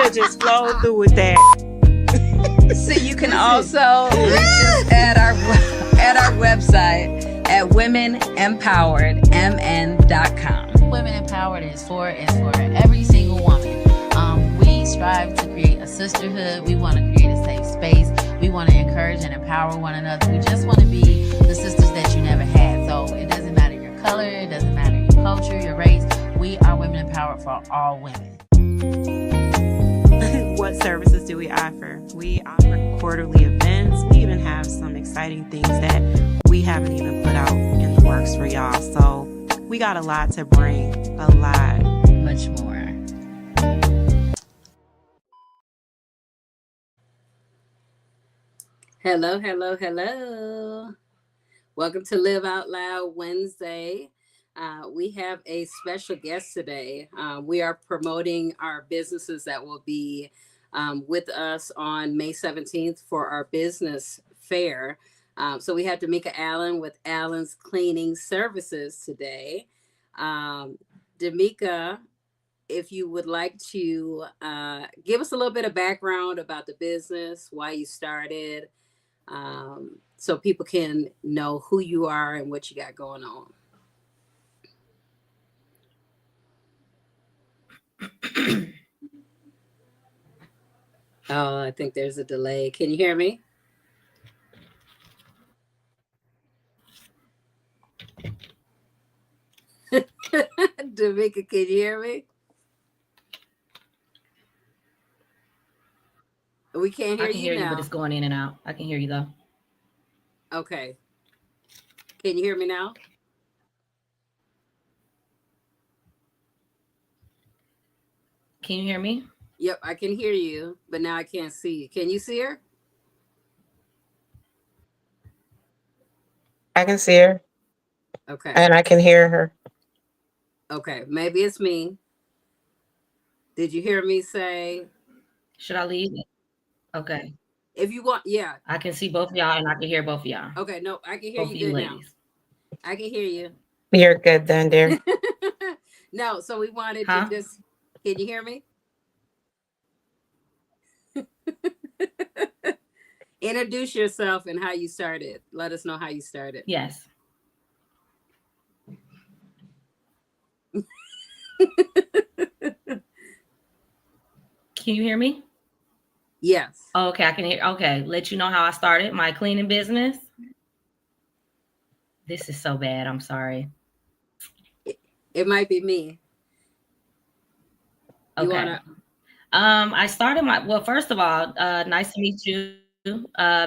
Tamika just flowed through with that. So you can also reach us at our website at womenempoweredmn.com. Women Empowered is for every single woman. We strive to create a sisterhood. We want to create a safe space. We want to encourage and empower one another. We just want to be the sisters that you never had. So it doesn't matter your color, it doesn't matter your culture, your race. We are Women Empowered for all women. What services do we offer? We offer quarterly events. We even have some exciting things that we haven't even put out in the works for y'all. So we got a lot to bring, a lot. Much more. Hello, hello, hello. Welcome to Live Out Loud Wednesday. We have a special guest today. We are promoting our businesses that will be with us on May 17th for our business fair. So we have Damika Allen with Allen's Cleaning Services today. Damika, if you would like to give us a little bit of background about the business, why you started, so people can know who you are and what you got going on. Oh, I think there's a delay. Can you hear me? Damika, can you hear me? We can't hear you. I can hear you, now. but it's going in and out. I can hear you though. Okay. Can you hear me now? Can you hear me? Yep, I can hear you, but now I can't see you. Can you see her? I can see her. Okay. And I can hear her. Okay, maybe it's me. Did you hear me say? Should I leave? Okay. If you want, yeah. I can see both of y'all and I can hear both of y'all. Okay, no, I can hear both you good now. Ladies. I can hear you. You're good then, dear. No, so we wanted to just, can you hear me? Introduce yourself and how you started. Let us know how you started. Yes. Can you hear me? Yes. Okay, I can hear. Okay, let you know how I started my cleaning business. This is so bad. I'm sorry. It might be me. Okay. I started well, first of all, nice to meet you,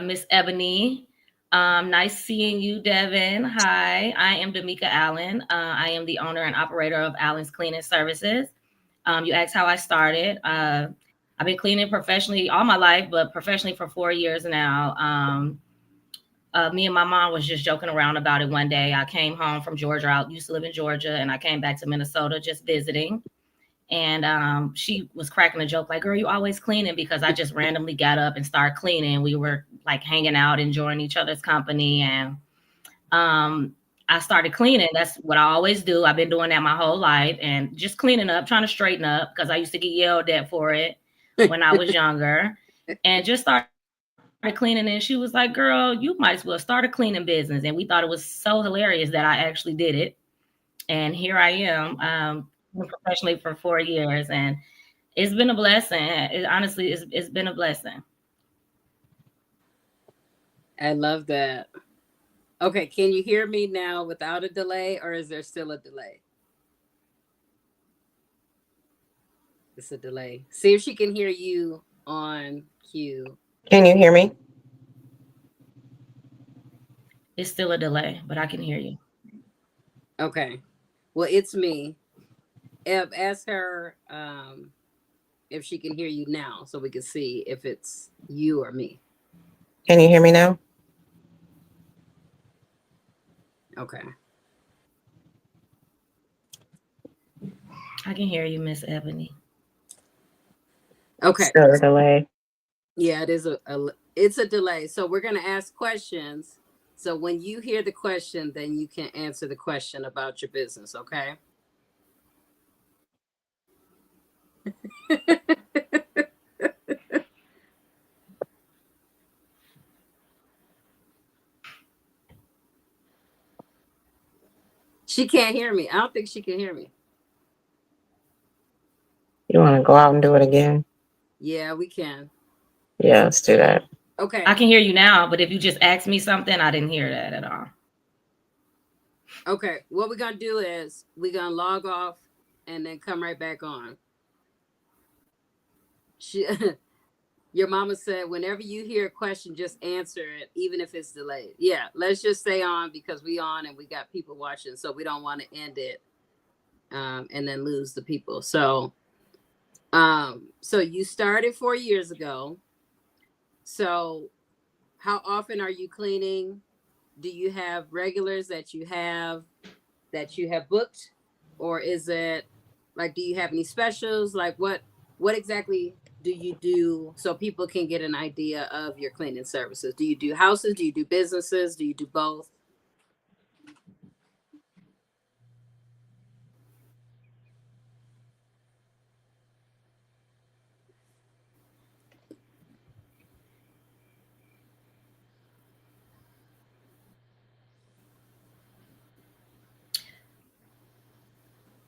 Miss Ebony. Nice seeing you, Devin. Hi, I am Damika Allen. I am the owner and operator of Allen's Cleaning Services. You asked how I started. I've been cleaning professionally all my life, but professionally for 4 years now. Me and my mom was just joking around about it one day. I came home from Georgia. I used to live in Georgia, and I came back to Minnesota just visiting. And she was cracking a joke like, girl, you always cleaning, because I just randomly got up and started cleaning. We were like hanging out, enjoying each other's company. And I started cleaning. That's what I always do. I've been doing that my whole life, and just cleaning up, trying to straighten up, because I used to get yelled at for it when I was younger, and just started cleaning. And she was like, girl, you might as well start a cleaning business. And we thought it was so hilarious that I actually did it. And here I am. Professionally for 4 years, and it's been a blessing. Honestly, it's been a blessing. I love that. Okay, can you hear me now without a delay, or is there still a delay? It's a delay. See if she can hear you on cue. Can you hear me? It's still a delay, but I can hear you. Okay. Well, it's me. Eb, ask her if she can hear you now, so we can see if it's you or me. Can you hear me now? Okay. I can hear you, Miss Ebony. Okay. Still a delay. Yeah, it is it's a delay. So we're gonna ask questions. So when you hear the question, then you can answer the question about your business, okay? She can't hear me. I don't think she can hear me. You want to go out and do it again? Yeah, we can. Yeah, let's do that. Okay. I can hear you now, but if you just asked me something, I didn't hear that at all. Okay. What we're going to do is we're going to log off and then come right back on. Your mama said, whenever you hear a question, just answer it, even if it's delayed. Yeah, let's just stay on because we on and we got people watching. So we don't want to end it and then lose the people. So you started 4 years ago. So how often are you cleaning? Do you have regulars that you have booked? Or is it like, do you have any specials? Like what exactly do you do so people can get an idea of your cleaning services? Do you do houses? Do you do businesses? Do you do both?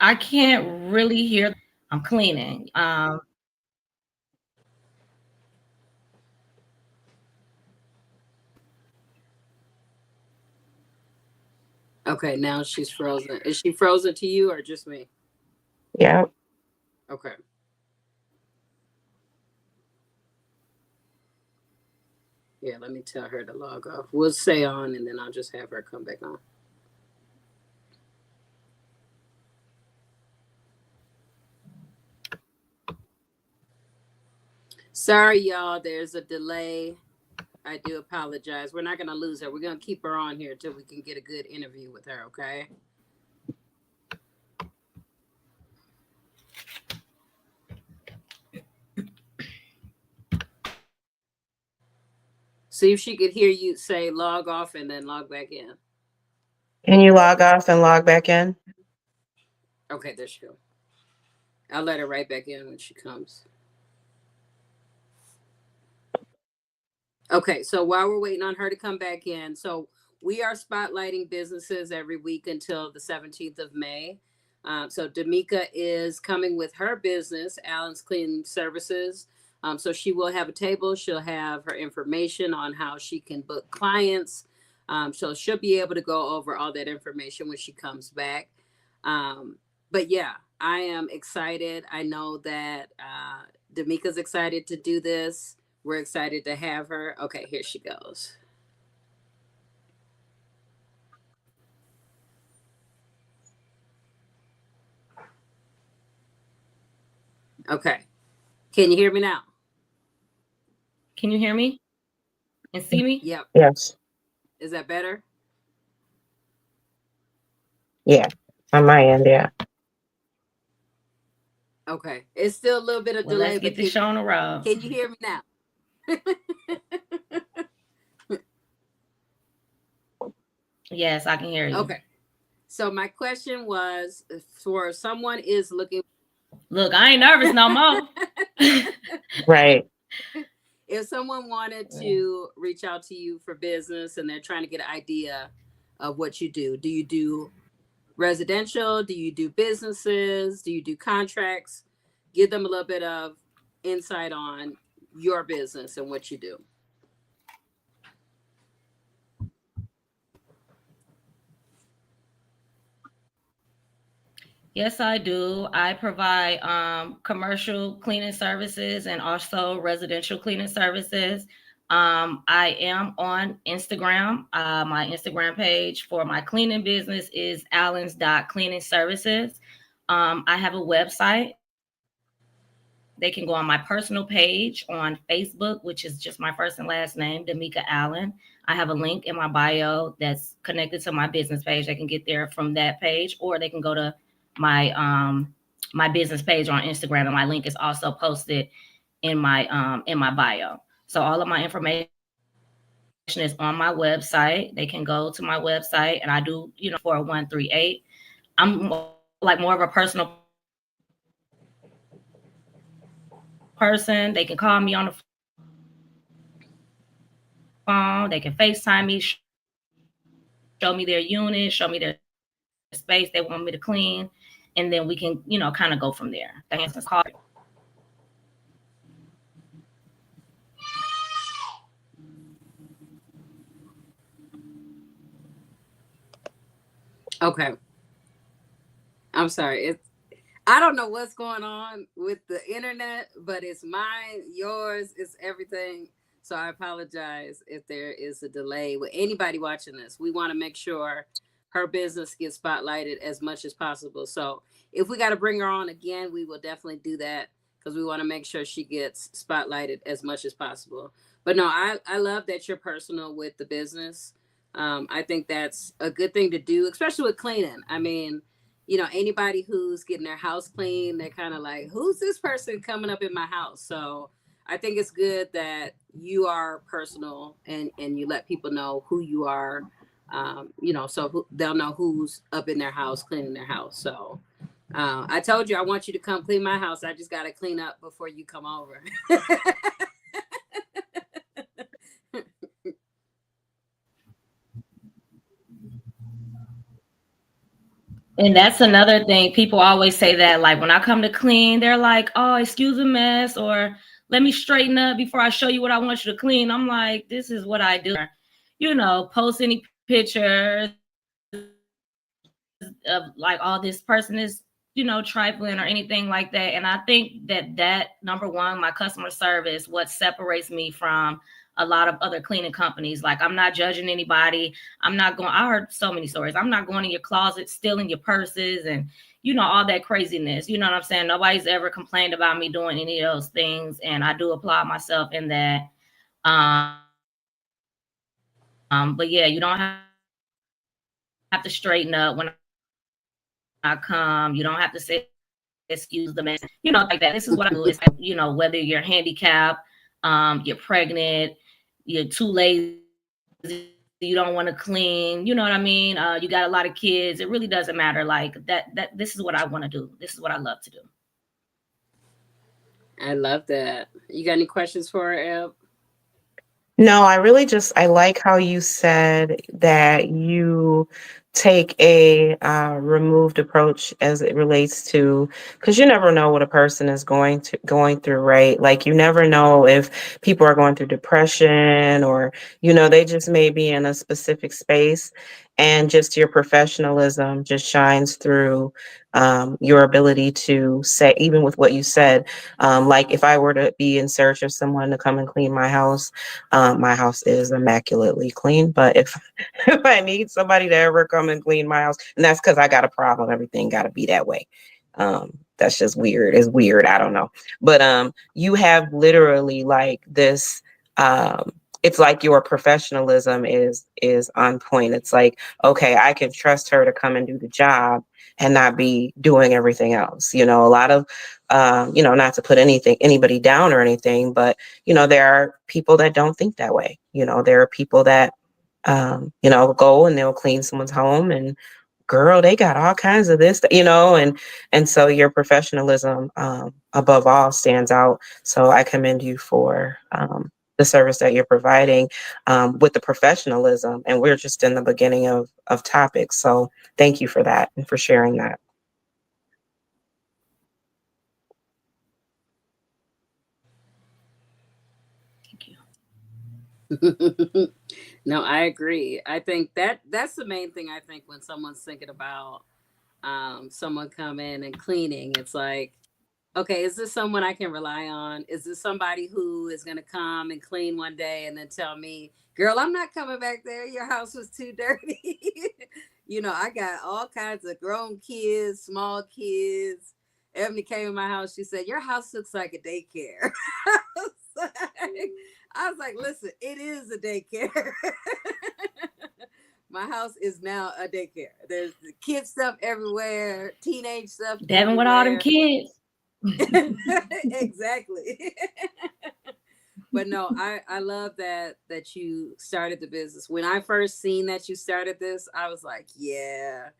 I can't really hear. I'm cleaning. Okay, now she's frozen. Is she frozen to you or just me? Yeah. Okay. Yeah, let me tell her to log off. We'll stay on and then I'll just have her come back on. Sorry, y'all. There's a delay. I do apologize. We're not going to lose her. We're going to keep her on here until we can get a good interview with her, okay? See if she could hear you say log off and then log back in. Can you log off and log back in? Okay, there she goes. I'll let her right back in when she comes. Okay, so while we're waiting on her to come back in, so we are spotlighting businesses every week until the 17th of May. So Damika is coming with her business, Allen's Cleaning Services. So she will have a table. She'll have her information on how she can book clients. So she'll be able to go over all that information when she comes back. But yeah, I am excited. I know that Damika's excited to do this. We're excited to have her. Okay, here she goes. Okay. Can you hear me now? Can you hear me and see me? Yep. Yes. Is that better? Yeah. On my end, yeah. Okay. It's still a little bit of Well, delay. let's get but this show on the road. Can you hear me now? Yes, I can hear you. Okay. So my question was, for someone is looking. Look, I ain't nervous no more. Right. If someone wanted to reach out to you for business and they're trying to get an idea of what you do you do residential? Do you do businesses? Do you do contracts? Give them a little bit of insight on your business and what you do. Yes, I do. I provide commercial cleaning services and also residential cleaning services. I am on Instagram. My Instagram page for my cleaning business is allens.cleaning services. I have a website. They can go on my personal page on Facebook, which is just my first and last name, Damika Allen. I have a link in my bio that's connected to my business page. They can get there from that page, or they can go to my my business page on Instagram, and my link is also posted in my bio. So all of my information is on my website. They can go to my website, and I do 4138. I'm more of a personal person. They can call me on the phone. They can FaceTime me, show me their unit, show me their space they want me to clean, and then we can, you know, kind of go from there. Thanks. Okay. I'm sorry. I don't know what's going on with the internet, but it's mine, yours, it's everything. So I apologize if there is a delay with anybody watching this. We want to make sure her business gets spotlighted as much as possible. So if we got to bring her on again, we will definitely do that because we want to make sure she gets spotlighted as much as possible. But no, I love that you're personal with the business. I think that's a good thing to do, especially with cleaning. I mean, you know, anybody who's getting their house clean, they're kind of like, who's this person coming up in my house? So I think it's good that you are personal and you let people know who you are, you know, so they'll know who's up in their house, cleaning their house. So I told you, I want you to come clean my house. I just got to clean up before you come over. And that's another thing. People always say that, like, when I come to clean, they're like, oh, excuse a mess, or let me straighten up before I show you what I want you to clean. I'm like, this is what I do. You know, post any pictures of like, oh, this person is, you know, trifling or anything like that. And I think that number one, my customer service, what separates me from a lot of other cleaning companies. Like, I'm not judging anybody. I heard so many stories. I'm not going in your closet, stealing your purses and, you know, all that craziness. You know what I'm saying? Nobody's ever complained about me doing any of those things. And I do applaud myself in that. But yeah, you don't have to straighten up when I come. You don't have to say, excuse the mess, you know, like that. This is what I do. It's like, you know, whether you're handicapped, you're pregnant, you're too lazy, you don't want to clean, you know what I mean? You got a lot of kids. It really doesn't matter. Like that this is what I want to do. This is what I love to do. I love that. You got any questions for her, Eb? No, I like how you said that you take a removed approach as it relates to, because you never know what a person is going through, right? Like, you never know if people are going through depression, or, you know, they just may be in a specific space, and just your professionalism just shines through your ability to say, even with what you said, like, if I were to be in search of someone to come and clean my house is immaculately clean, but if if I need somebody to ever come and clean my house, and that's because I got a problem, everything got to be that way. That's just weird. It's weird. I don't know, but you have literally like this. It's like your professionalism is on point. It's like, okay, I can trust her to come and do the job and not be doing everything else. You know, a lot of you know, not to put anybody down or anything, but you know, there are people that don't think that way. You know, there are people that you know, go and they'll clean someone's home, and girl, they got all kinds of this, you know, and so your professionalism above all stands out. So I commend you for the service that you're providing with the professionalism, and we're just in the beginning of topics. So thank you for that and for sharing that. Thank you. No, I agree. I think that's the main thing. I think when someone's thinking about someone coming and cleaning, it's like, okay, is this someone I can rely on? Is this somebody who is going to come and clean one day and then tell me, girl, I'm not coming back there. Your house was too dirty. You know, I got all kinds of grown kids, small kids. Ebony came in my house. She said, your house looks like a daycare. I was like, listen, it is a daycare. My house is now a daycare. There's kid stuff everywhere, teenage stuff. Devin with all them kids. Exactly. But no, I love that you started the business. When I first seen that you started this, I was like, yeah.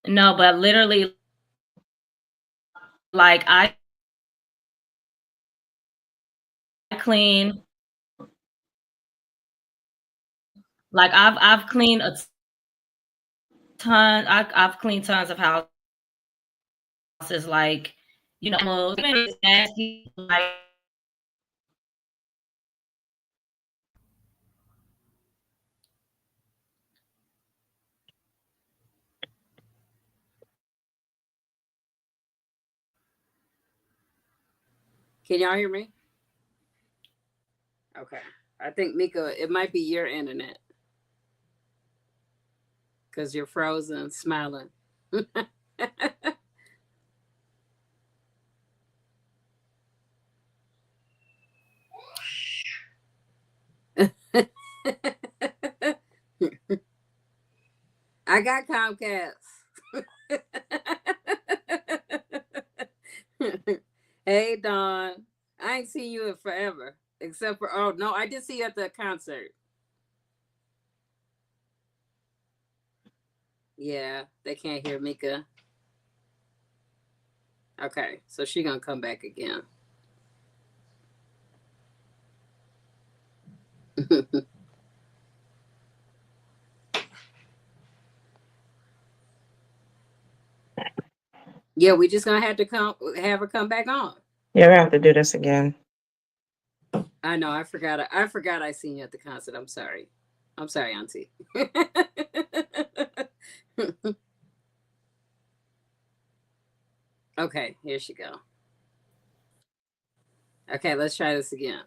No, but literally, like, I clean, like I've cleaned a I've cleaned tons of houses, like, you know, it's nasty, like, Can y'all hear me? Okay. I think Mika, it might be your internet because you're frozen, smiling. I got Comcast. Hey, Dawn. I ain't seen you in forever, except for, oh, no, I did see you at the concert. Yeah, they can't hear Mika. Okay, so she gonna come back again. Yeah, we just gonna have to have her come back on. Yeah, we have to do this again. I know. I forgot. I forgot I seen you at the concert. I'm sorry. I'm sorry, Auntie. Okay, here she go. Okay, let's try this again.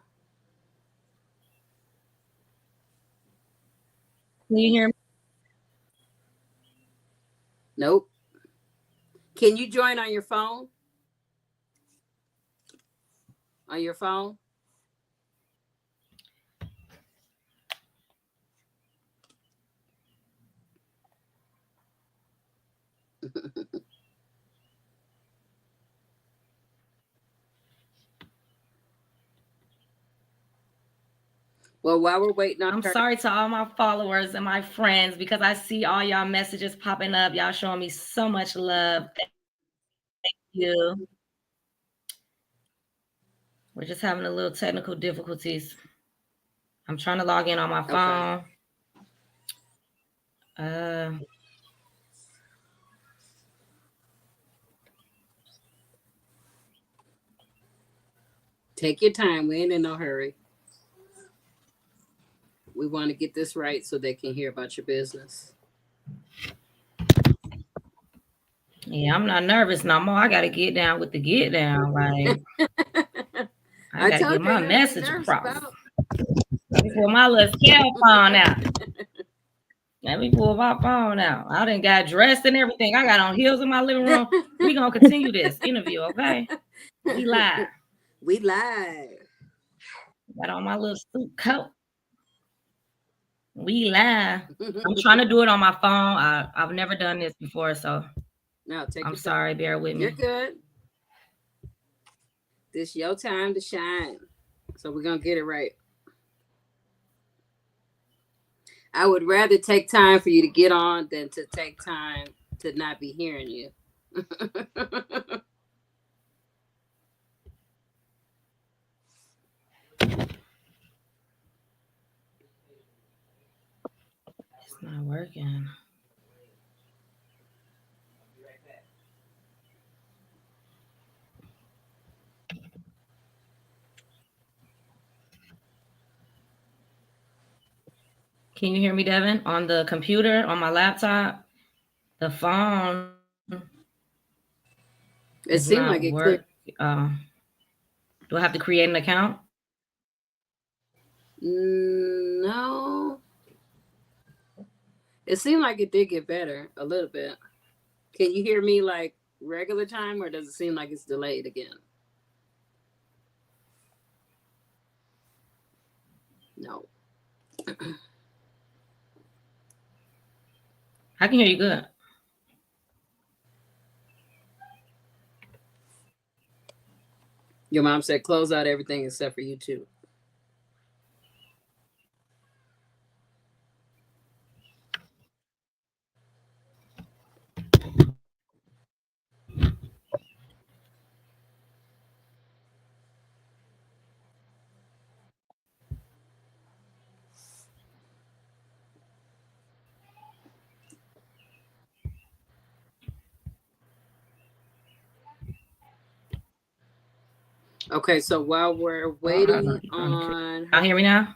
can you hear me? Nope. Can you join on your phone? On your phone? Well, while we're waiting on I'm her, sorry to all my followers and my friends because I see all y'all messages popping up. Y'all showing me so much love. Thank you. We're just having a little technical difficulties. I'm trying to log in on my phone. take your time. We ain't in no hurry. We want to get this right so they can hear about your business. Yeah, I'm not nervous no more. I got to get down with the get down. Like, I got to get my message across. Let me pull my little scale phone out. Let me pull my phone out. I done got dressed and everything. I got on heels in my living room. We gonna continue this interview, okay? We live. We live. Got on my little suit coat. We live. I'm trying to do it on my phone. I've never done this before, so No, I'm sorry. Bear with me. You're good. This your time to shine. So we're gonna get it right. I would rather take time for you to get on than to take time to not be hearing you. It's not working. Can you hear me, Devin? On the computer, on my laptop, the phone. It seemed like it could. Do I have to create an account? No. It seemed like it did get better a little bit. Can you hear me like regular time, or does it seem like it's delayed again? No. I can hear you good. Your mom said close out everything except for YouTube. Okay, so while we're waiting on, Y'all hear me now?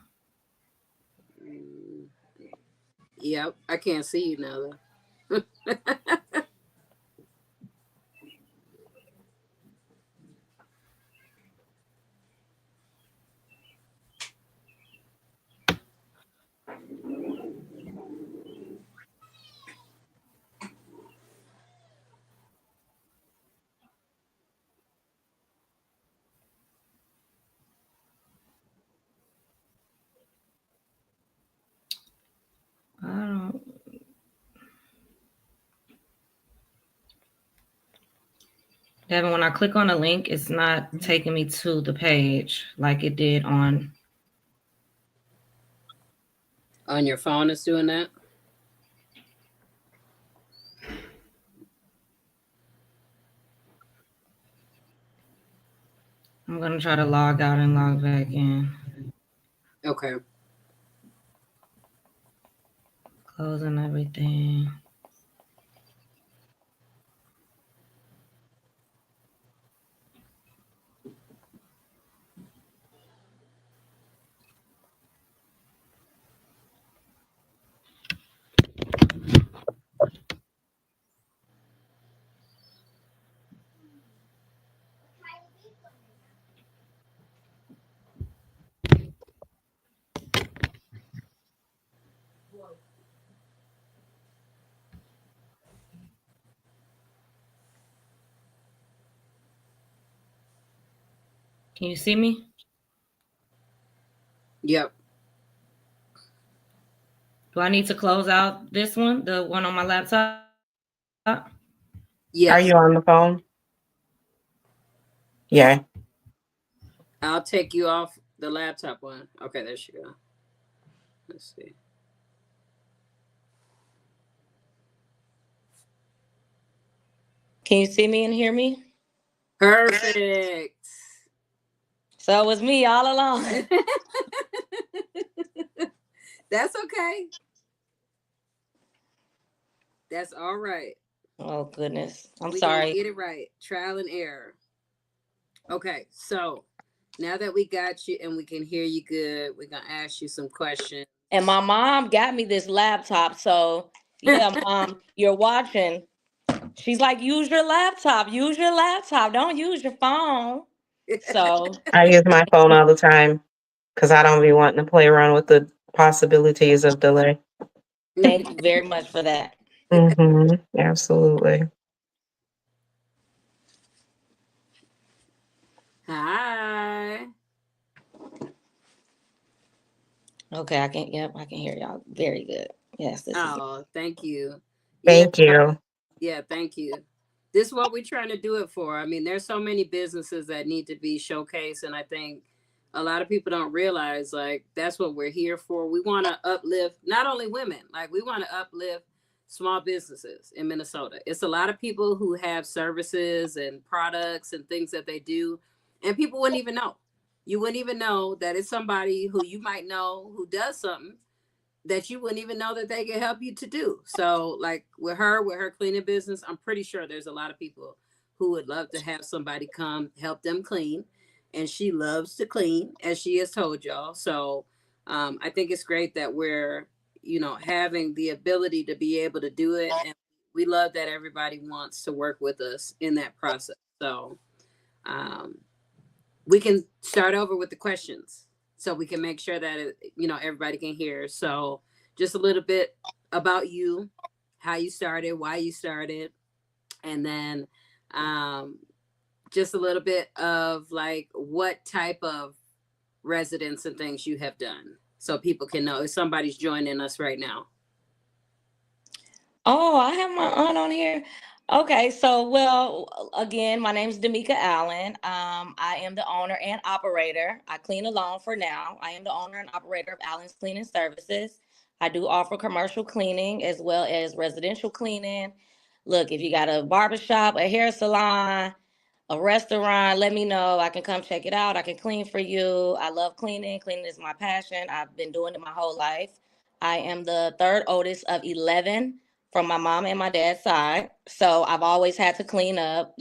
Yep, I can't see you now though. I don't. Devin, when I click on the link, it's not taking me to the page like it did on. On your phone, it's doing that. I'm gonna try to log out and log back in. Okay. Closing everything. Can you see me? Yep. Do I need to close out this one, the one on my laptop? Yes. Are you on the phone? Yeah. I'll take you off the laptop one. Okay, there she go. Let's see. Can you see me and hear me? Perfect. So it was me all along. That's okay. That's all right. Oh goodness. I'm We sorry. gonna get it right. Trial and error. Okay, so now that we got you and we can hear you good, we're gonna ask you some questions. And my mom got me this laptop. So yeah, Mom, you're watching. She's like, use your laptop. Use your laptop. Don't use your phone. So I use my phone all the time because I don't be wanting to play around with the possibilities of delay. thank you very much for that. Absolutely. Hi. Okay, I can hear y'all very good. Yes, this is Oh, thank you. Thank you. Yeah, thank you. This is what we're trying to do it for. I mean, there's so many businesses that need to be showcased, and I think a lot of people don't realize like that's what we're here for. We want to uplift not only women, like we want to uplift small businesses in Minnesota. It's a lot of people who have services and products and things that they do, and people wouldn't even know. You wouldn't even know that it's somebody who you might know who does something that you wouldn't even know that they could help you to do. So like with her cleaning business, I'm pretty sure there's a lot of people who would love to have somebody come help them clean. And she loves to clean, as she has told y'all. So I think it's great that we're, having the ability to be able to do it. And we love that everybody wants to work with us in that process. So we can start over with the questions so we can make sure that everybody can hear. So just a little bit about you, how you started, why you started, and then just a little bit of like what type of residents and things you have done so people can know if somebody's joining us right now. Oh, I have my aunt on here. Okay, so well, again, my name is Damika Allen. I am the owner and operator. I clean alone for now. I am the owner and operator of Allen's Cleaning Services. I do offer commercial cleaning as well as residential cleaning. Look, if you got a barbershop, a hair salon, a restaurant, let me know. I can come check it out. I can clean for you. I love cleaning. Cleaning is my passion. I've been doing it my whole life. I am the third oldest of 11 from my mom and my dad's side. So I've always had to clean up,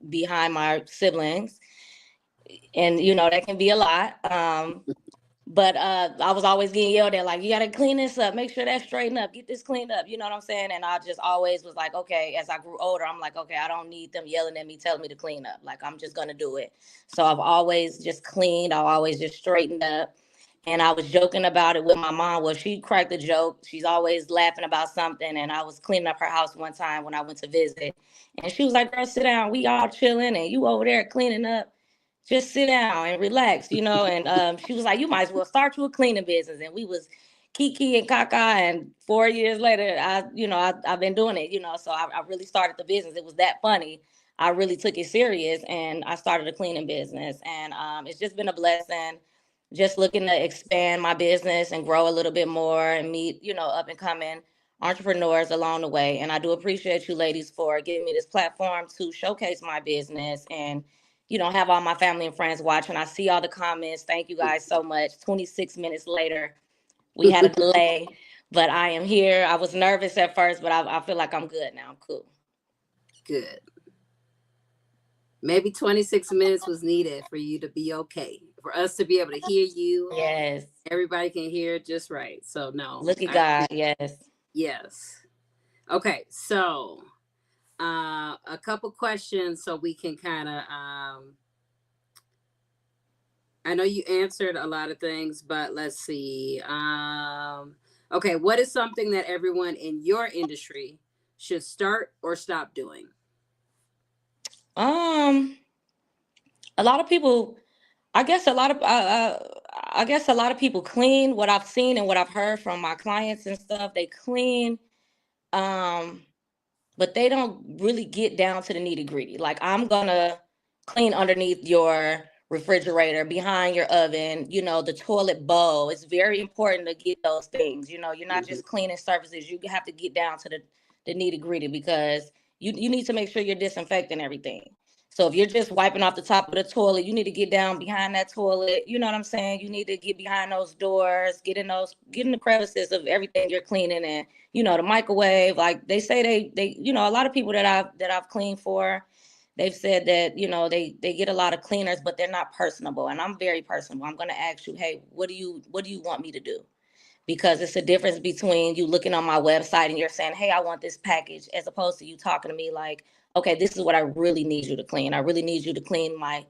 behind my siblings. and that can be a lot. But I was always getting yelled at, like, you gotta clean this up, make sure that's straightened up, get this cleaned up, you know what I'm saying? And I just always was like, okay, as I grew older, I'm like, okay, I don't need them yelling at me, telling me to clean up. Like, I'm just gonna do it. So I've always just cleaned, I've always just straightened up. And I was joking about it with my mom. Well, she cracked a joke. She's always laughing about something. And I was cleaning up her house one time when I went to visit. And she was like, girl, sit down. We all chilling and you over there cleaning up. Just sit down and relax, And she was like, you might as well start you a cleaning business. And we was kiki and kaka. And 4 years later, I've been doing it, So I really started the business. It was that funny. I really took it serious and I started a cleaning business. And it's just been a blessing. Just looking to expand my business and grow a little bit more and meet, up and coming entrepreneurs along the way. And I do appreciate you ladies for giving me this platform to showcase my business and, have all my family and friends watching. I see all the comments. Thank you guys so much. 26 minutes later, we had a delay, but I am here. I was nervous at first, but I feel like I'm good now. I'm cool. Good. Maybe 26 minutes was needed for you to be okay, for us to be able to hear you. Yes. Everybody can hear it just right. So no. Look at God. Yes. Yes. Okay. So a couple questions so we can kind of, I know you answered a lot of things, but let's see. Okay. What is something that everyone in your industry should start or stop doing? A lot of people, I guess a lot of people clean. What I've seen and what I've heard from my clients and stuff, they clean, but they don't really get down to the nitty gritty. Like, I'm gonna clean underneath your refrigerator, behind your oven, the toilet bowl. It's very important to get those things. You're not just cleaning surfaces. You have to get down to the nitty gritty because you need to make sure you're disinfecting everything. So if you're just wiping off the top of the toilet, you need to get down behind that toilet. You know what I'm saying? You need to get behind those doors, get in the crevices of everything you're cleaning, and the microwave. Like they say, they a lot of people that I've cleaned for, they've said that they get a lot of cleaners, but they're not personable. And I'm very personable. I'm gonna ask you, hey, what do you want me to do? Because it's a difference between you looking on my website and you're saying, hey, I want this package, as opposed to you talking to me like, okay, this is what I really need you to clean. I really need you to clean my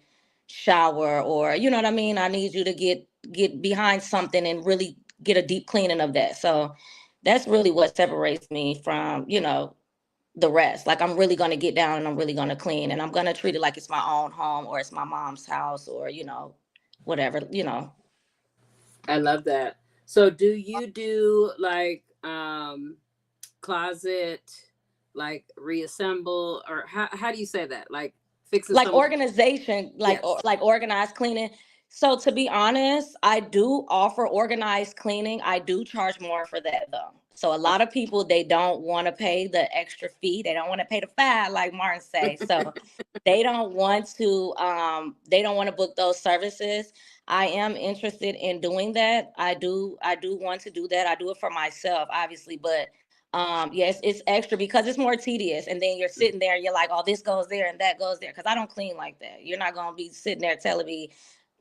shower, or, you know what I mean? I need you to get behind something and really get a deep cleaning of that. So that's really what separates me from, the rest. Like, I'm really going to get down and I'm really going to clean, and I'm going to treat it like it's my own home or it's my mom's house or, whatever, I love that. So do you do like closet, like reassemble, or how do you say that? Like fixing like organization, like Yes. like organized cleaning. So to be honest, I do offer organized cleaning. I do charge more for that though. So a lot of people, they don't want to pay the extra fee. They don't want to pay the fee, like Martin say. So they don't want to book those services. I am interested in doing that. I do want to do that. I do it for myself, obviously, but yes, it's extra because it's more tedious. And then you're sitting there and you're like, oh, this goes there and that goes there. Cause I don't clean like that. You're not going to be sitting there telling me,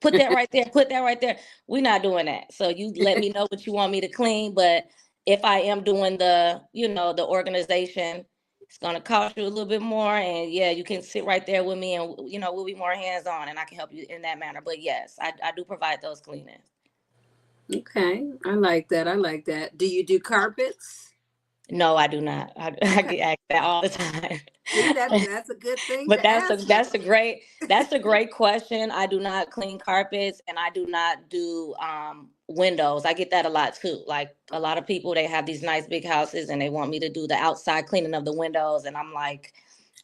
put that right there, put that right there. We're not doing that. So you let me know what you want me to clean. But if I am doing the organization, it's going to cost you a little bit more. And yeah, you can sit right there with me and, we'll be more hands-on and I can help you in that manner. But yes, I do provide those cleanings. Okay. I like that. Do you do carpets? No, I do not. I get asked that all the time. See, that's a good thing. But that's a great question. I do not clean carpets and I do not do windows. I get that a lot too. Like a lot of people, they have these nice big houses and they want me to do the outside cleaning of the windows, and I'm like,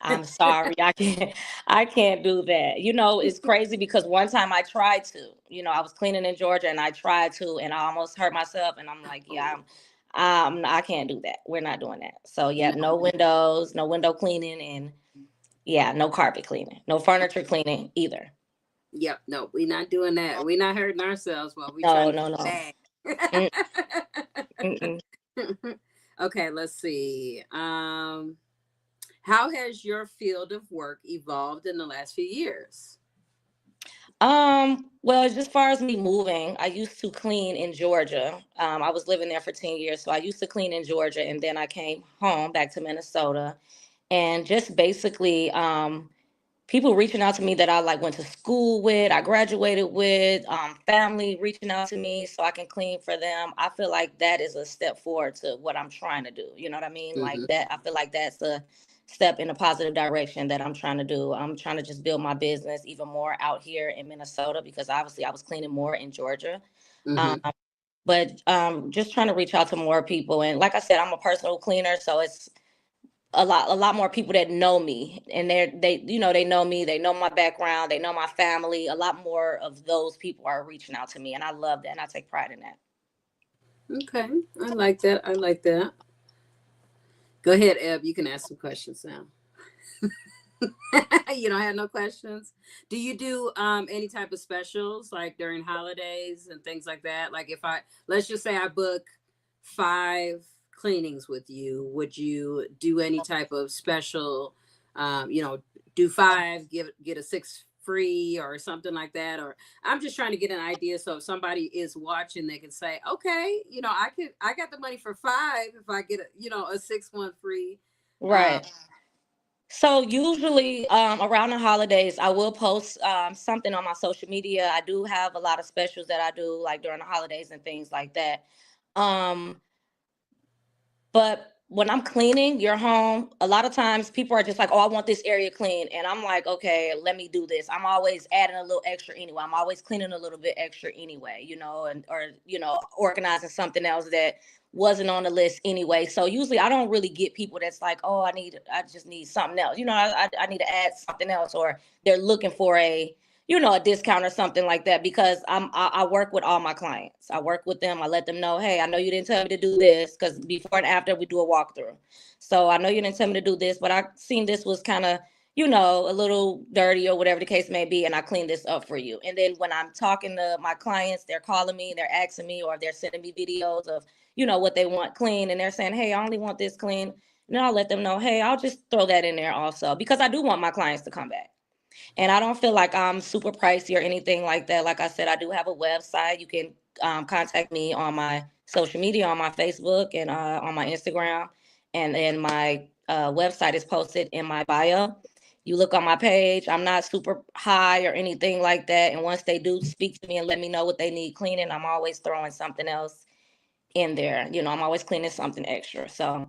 I'm sorry, I can't do that. It's crazy because one time I tried to. I was cleaning in Georgia and I tried to, and I almost hurt myself. And I'm like, yeah, I can't do that. We're not doing that. So yeah, no windows, no window cleaning, and yeah, no carpet cleaning, no furniture cleaning either. Yep. No, we're not doing that. We're not hurting ourselves while we No. Okay, let's see. How has your field of work evolved in the last few years? Well, just as far as me moving, I used to clean in Georgia. I was living there for 10 years. So I used to clean in Georgia and then I came home back to Minnesota and just basically people reaching out to me that I like went to school with, I graduated with, family reaching out to me so I can clean for them. I feel like that is a step forward to what I'm trying to do. You know what I mean? Like Hmm. that, I feel like that's a step in a positive direction that I'm trying to do. I'm trying to just build my business even more out here in Minnesota because obviously I was cleaning more in Georgia. Um, Hmm. but just trying to reach out to more people. And like I said, I'm a personal cleaner, so it's a lot more people that know me and they know me, they know my background, they know my family. A lot more of those people are reaching out to me and I love that and I take pride in that. Okay, I like that. I like that. Go ahead, Eb. You can ask some questions now. You don't have no questions. Do you do any type of specials like during holidays and things like that? Like if I let's just say I book 5 cleanings with you, would you do any type of special you know, do 5, get a 6 free or something like that? Or I'm just trying to get an idea so if somebody is watching they can say, "Okay, you know, I got the money for 5 if I get a, you know, a 6th one free." Um Right. So usually around the holidays, I will post something on my social media. I do have a lot of specials that I do like during the holidays and things like that. Um, But when I'm cleaning your home, a lot of times people are just like, "Oh, I want this area clean," and I'm like, "Okay, let me do this." I'm always adding a little extra anyway. I'm always cleaning a little bit extra anyway, and or organizing something else that wasn't on the list anyway. So usually I don't really get people that's like, "Oh, I just need something else." I need to add something else, or they're looking for a discount or something like that because I work with all my clients. I work with them. I let them know, hey, I know you didn't tell me to do this because before and after we do a walkthrough. So I know you didn't tell me to do this, but I seen this was kind of a little dirty or whatever the case may be, and I cleaned this up for you. And then when I'm talking to my clients, they're calling me, they're asking me, or they're sending me videos of what they want clean, and they're saying, hey, I only want this clean. And then I'll let them know, hey, I'll just throw that in there also because I do want my clients to come back. And I don't feel like I'm super pricey or anything like that. Like I said, I do have a website. You can contact me on my social media, on my Facebook and on my Instagram. And then my website is posted in my bio. You look on my page, I'm not super high or anything like that. And once they do speak to me and let me know what they need cleaning, I'm always throwing something else in there. I'm always cleaning something extra. So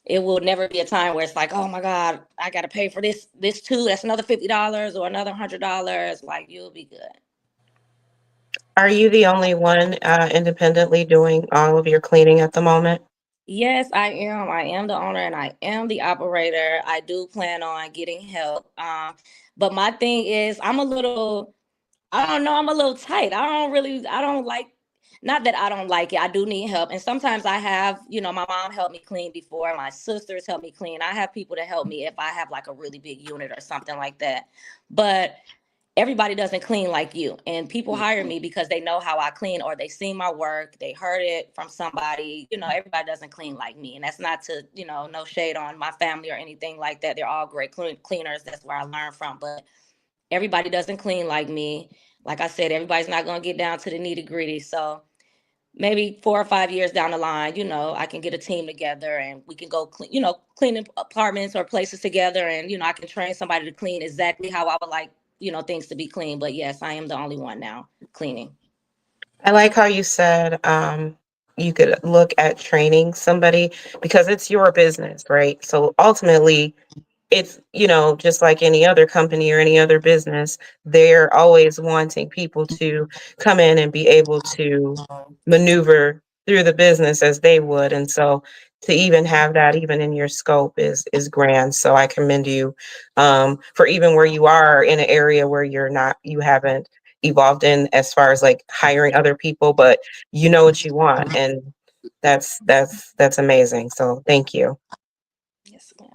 it will never be a time where it's like, oh my God, I got to pay for this too. That's another $50 or another $100. Like you'll be good. Are you the only one independently doing all of your cleaning at the moment? Yes, I am. I am the owner and I am the operator. I do plan on getting help. But my thing is, I don't know, I'm a little tight. I don't like, not that I don't like it. I do need help. And sometimes I have, my mom helped me clean before. My sisters helped me clean. I have people to help me if I have like a really big unit or something like that. But everybody doesn't clean like you. And people hire mhm. me because they know how I clean or they see my work, they heard it from somebody. Everybody doesn't clean like me. And that's not to, no shade on my family or anything like that. They're all great cleaners. That's where I learned from. But everybody doesn't clean like me. Like I said, everybody's not going to get down to the nitty gritty. So maybe 4 or 5 years down the line, I can get a team together and we can go clean, clean apartments or places together. And, I can train somebody to clean exactly how I would like, things to be clean. But yes, I am the only one now cleaning. I like how you said you could look at training somebody because it's your business, right? So ultimately, it's, just like any other company or any other business, they're always wanting people to come in and be able to maneuver through the business as they would. And so to even have that even in your scope is grand. So I commend you for even where you are in an area where you haven't evolved in as far as like hiring other people, but you know what you want. And that's amazing. So thank you. Yes, ma'am.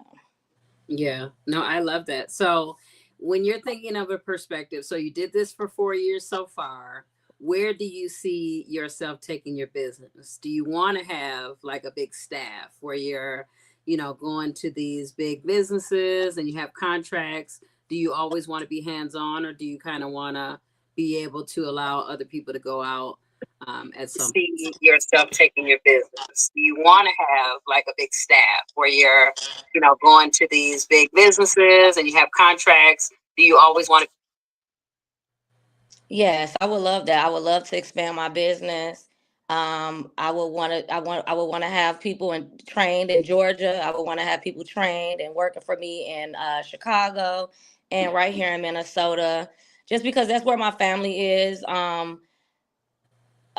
Yeah, no, I love that. So, when you're thinking of a perspective, so you did this for 4 years so far, where do you see yourself taking your business? Do you want to have like a big staff where you're, going to these big businesses and you have contracts? Do you always want to be hands on, or do you kind of want to be able to allow other people to go out at some See yourself taking your business? Do you want to have like a big staff where you're, going to these big businesses and you have contracts? Do you always want to? Yes, I would love that. I would love to expand my business. I would want to have people trained in Georgia. I would want to have people trained and working for me in Chicago and right here in Minnesota, just because that's where my family is.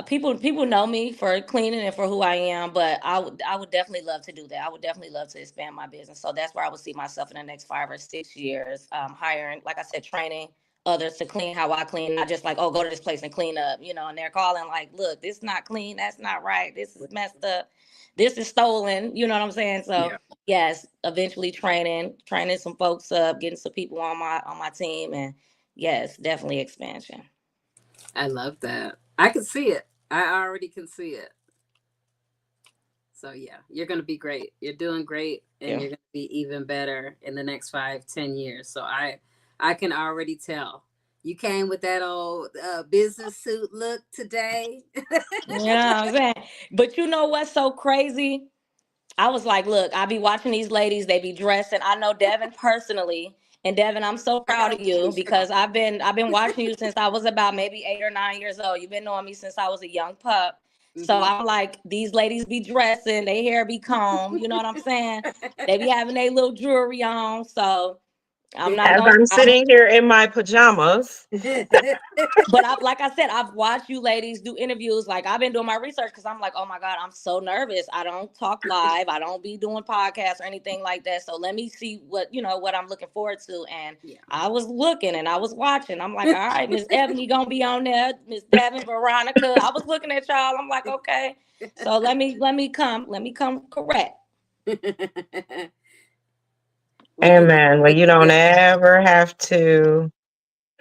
People know me for cleaning and for who I am, but I would definitely love to do that. I would definitely love to expand my business. So that's where I would see myself in the next 5 or 6 years, hiring, like I said, training others to clean how I clean, not just like, oh, go to this place and clean up, and they're calling like, look, this is not clean, that's not right, this is messed up, this is stolen, you know what I'm saying? So Yeah. yes, eventually training some folks up, getting some people on my team, and yes, definitely expansion. I love that. I can see it. I already can see it. So yeah, you're going to be great. You're doing great, and Yeah. you're going to be even better in the next 5-10 years. So I can already tell. You came with that old business suit look today. Yeah, I'm saying. But you know what's so crazy? I was like, look, I be watching these ladies, they be dressing. I know Devin personally. And Devin, I'm so proud of you because I've been watching you since I was about maybe 8 or 9 years old. You've been knowing me since I was a young pup. So I'm like, these ladies be dressing, their hair be combed, you know what I'm saying? They be having their little jewelry on. So I'm not As gonna I'm sitting here in my pajamas. but like I said, I've watched you ladies do interviews. Like I've been doing my research because I'm like, oh my God, I'm so nervous. I don't talk live. I don't be doing podcasts or anything like that. So let me see what I'm looking forward to. And Yeah. I was looking and I was watching. I'm like, all right, Miss Ebony gonna be on there. Miss Devin, Veronica. I was looking at y'all. I'm like, okay. So let me come correct. Amen. Well, you don't ever have to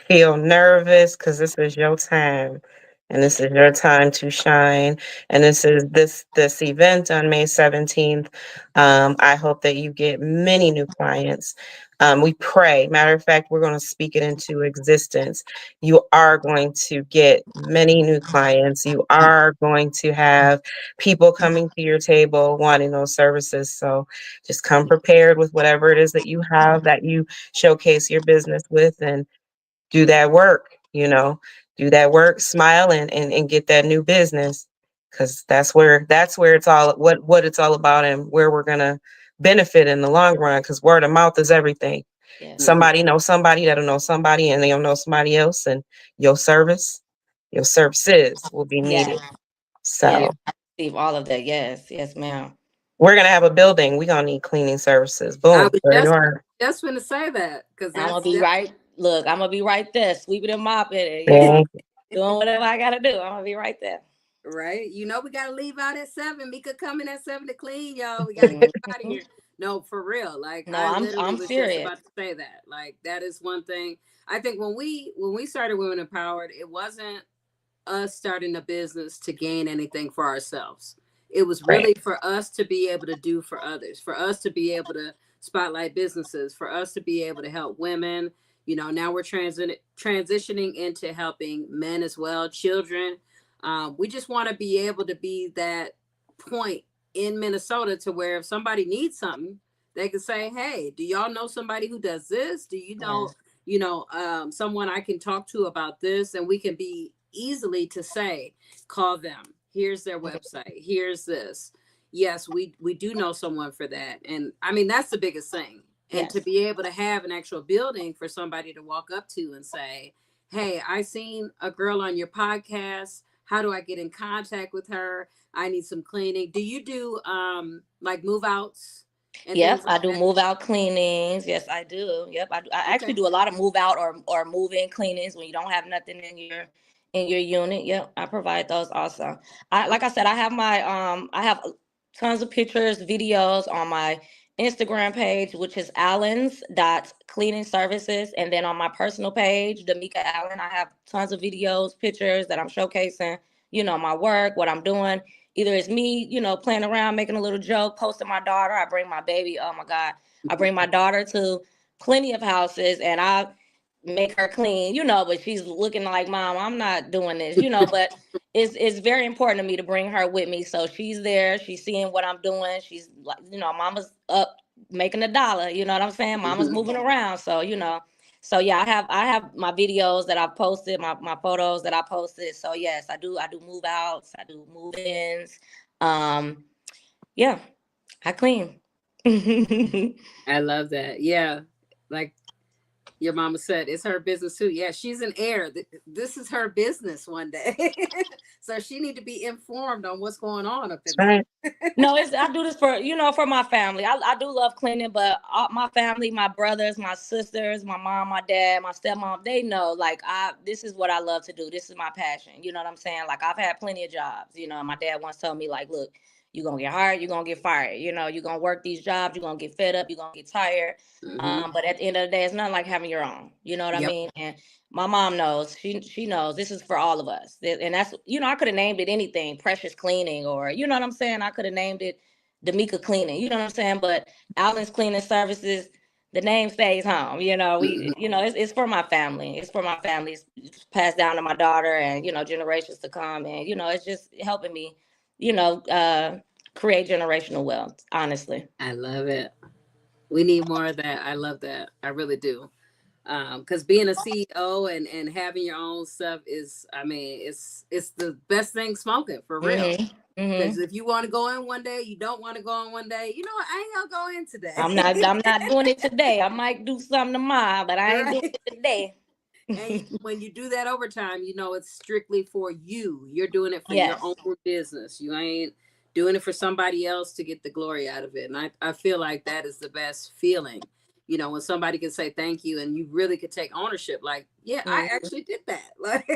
feel nervous because this is your time, and this is your time to shine, and this event on May 17th. I hope that you get many new clients. We pray, matter of fact, we're going to speak it into existence. You are going to get many new clients. You are going to have people coming to your table wanting those services. So just come prepared with whatever it is that you have, that you showcase your business with, and do that work, do that work, smile, and get that new business, because that's where it's all what it's all about, and where we're gonna benefit in the long run, because word of mouth is everything. Yeah. Somebody knows somebody that'll know somebody, and they'll know somebody else, and your services will be needed. So Yeah, receive all of that. Yes, yes, ma'am. we're gonna have a building. We're gonna need cleaning services. I Boom. was There you are. just going to say that because I'm gonna that's be right. Look, I'm gonna be right there, sweeping and mopping it, Thank doing whatever I gotta do. I'm gonna be right there. right. We got to leave out at 7. Mika coming at 7 to clean, y'all. We got to get out of here. No, for real. Like No, I I'm literally was serious. just about to say that. Like that is one thing. I think when we started Women Empowered, it wasn't us starting a business to gain anything for ourselves. It was really for us to be able to do for others, for us to be able to spotlight businesses, for us to be able to help women. Now we're transitioning into helping men as well, children. We just want to be able to be that point in Minnesota to where if somebody needs something, they can say, hey, do y'all know somebody who does this? Do you know, someone I can talk to about this? And we can be easily to say, call them. Here's their website. Here's this. Yes, we do know someone for that. And I mean, that's the biggest thing. And to be able to have an actual building for somebody to walk up to and say, hey, I seen a girl on your podcast. How do I get in contact with her? I need some cleaning. Do you do like move outs? Yep, I do move out cleanings. Yes, I do. Yep, I actually do a lot of move out or move in cleanings when you don't have nothing in your unit. Yep, I provide those also. Like I said, I have tons of pictures, videos on my Instagram page, which is Allens.cleaning services. And then on my personal page, Damika Allen, I have tons of videos, pictures that I'm showcasing, my work, what I'm doing. Either it's me, playing around, making a little joke, posting my daughter. I bring my baby. Oh my God. I bring my daughter to plenty of houses, and make her clean, but she's looking like, Mom, I'm not doing this, but it's very important to me to bring her with me. So she's there, she's seeing what I'm doing. She's like, Mama's up making $1, you know what I'm saying? Mama's moving around. So, so yeah, I have my videos that I've posted, my photos that I posted. So yes, I do move outs, I do move ins. Yeah, I clean. I love that. Yeah. Like your mama said, it's her business too. Yeah, she's an heir. This is her business one day. So she need to be informed on what's going on up in That's there. right. No, I do this for my family. I do love cleaning, but my family, my brothers, my sisters, my mom, my dad, my stepmom, they know, like, this is what I love to do. This is my passion. You know what I'm saying? Like, I've had plenty of jobs. My dad once told me, like, look, you're going to get hired, you're going to get fired. You're going to work these jobs, you're going to get fed up, you're going to get tired. But at the end of the day, it's not like having your own. You know what I mean? And my mom knows. She knows this is for all of us. And that's, I could have named it anything, Precious Cleaning, or, you know what I'm saying? I could have named it D'Amica Cleaning, you know what I'm saying? But Allen's Cleaning Services, the name stays home. It's for my family. It's for my family. It's passed down to my daughter and, generations to come. And, it's just helping me, create generational wealth, honestly. I love it. We need more of that. I love that. I really do. Because being a CEO and having your own stuff is, it's the best thing smoking, for real. Because if you want to go in one day, you don't want to go in one day. You know what? I ain't gonna go in today. I'm not doing it today. I might do something tomorrow, but I ain't doing it today. And when you do that overtime, it's strictly for you. You're doing it for your own business. You ain't doing it for somebody else to get the glory out of it. And I feel like that is the best feeling. When somebody can say thank you and you really could take ownership, like, I actually did that. Like,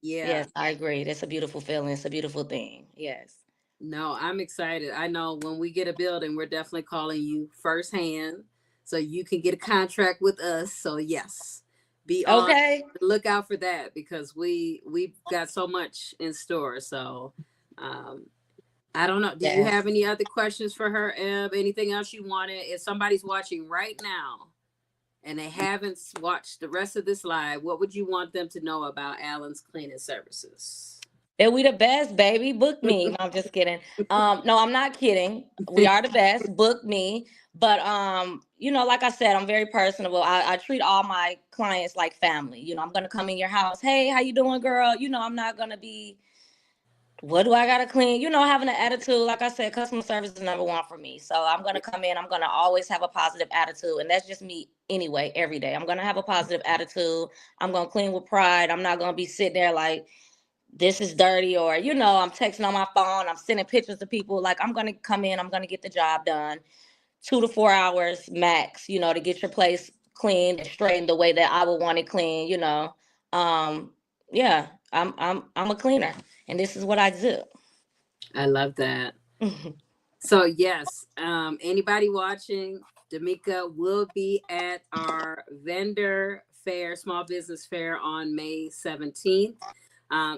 Yes, I agree. That's a beautiful feeling. It's a beautiful thing. Yes. No, I'm excited. I know when we get a building, we're definitely calling you firsthand so you can get a contract with us. So yes, be on the lookout for that, because we've got so much in store. So I don't know. Do you have any other questions for her, Eb? Anything else you wanted? If somebody's watching right now and they haven't watched the rest of this live, what would you want them to know about Allen's Cleaning Services? That we the best, baby. Book me. No, I'm just kidding. No, I'm not kidding. We are the best. Book me. But like I said, I'm very personable. I treat all my clients like family. I'm gonna come in your house. Hey, how you doing, girl? I'm not gonna be, what do I gotta clean? Having an attitude. Like I said, customer service is number one for me. So I'm gonna come in, I'm gonna always have a positive attitude. And that's just me anyway, every day. I'm gonna have a positive attitude. I'm gonna clean with pride. I'm not gonna be sitting there like, this is dirty, or, I'm texting on my phone, I'm sending pictures to people. Like, I'm gonna come in, I'm gonna get the job done. 2 to 4 hours max, to get your place clean and straightened the way that I would want it clean, I'm a cleaner, and this is what I do. I love that. So yes, anybody watching, D'Amica will be at our vendor fair, small business fair on May 17th.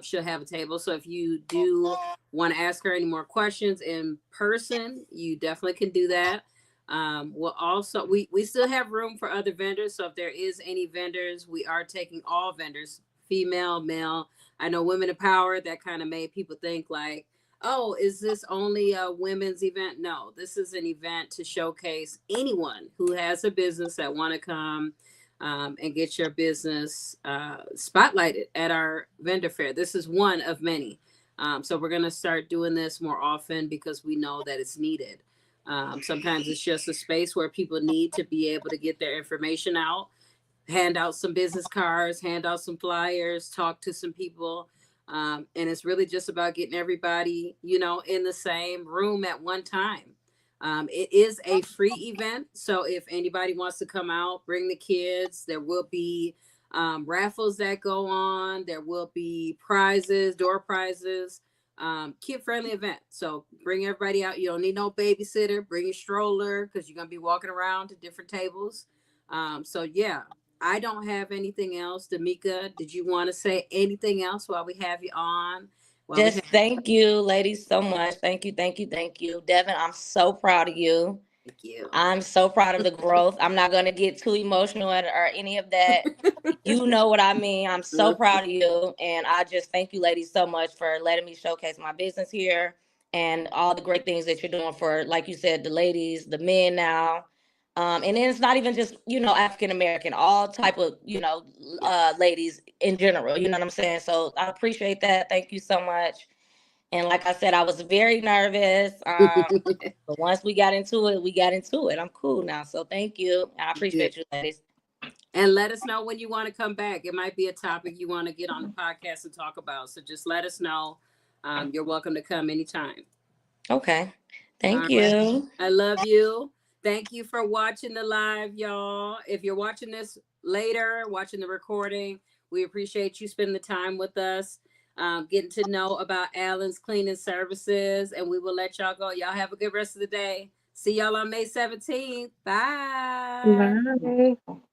She'll have a table. So if you do want to ask her any more questions in person, you definitely can do that. We'll also, we still have room for other vendors. So if there is any vendors, we are taking all vendors, female, male. I know Women in Power, that kind of made people think like, oh, is this only a women's event? No, this is an event to showcase anyone who has a business that want to come and get your business spotlighted at our vendor fair. This is one of many. So we're going to start doing this more often because we know that it's needed. Sometimes it's just a space where people need to be able to get their information out, hand out some business cards, hand out some flyers, talk to some people. And it's really just about getting everybody, in the same room at one time. It is a free event. So if anybody wants to come out, bring the kids. There will be raffles that go on. There will be prizes, door prizes, kid-friendly event. So bring everybody out. You don't need no babysitter. Bring your stroller because you're going to be walking around to different tables. So yeah, I don't have anything else. D'Amica, did you want to say anything else while we have you on? Thank you, ladies, so much. Thank you. Devin, I'm so proud of you. Thank you. I'm so proud of the growth. I'm not going to get too emotional or any of that. You know what I mean. I'm so proud of you. And I just thank you, ladies, so much for letting me showcase my business here and all the great things that you're doing for, like you said, the ladies, the men now. And then it's not even just, African American, all type of, ladies in general. You know what I'm saying? So I appreciate that. Thank you so much. And like I said, I was very nervous. But once we got into it, we got into it. I'm cool now. So thank you. I appreciate you, ladies. And let us know when you want to come back. It might be a topic you want to get on the podcast and talk about. So just let us know. You're welcome to come anytime. Okay. Thank All you. right. I love you. Thank you for watching the live, y'all. If you're watching this later, watching the recording, we appreciate you spending the time with us, getting to know about Allen's Cleaning Services, and we will let y'all go. Y'all have a good rest of the day. See y'all on May 17th. Bye. Bye.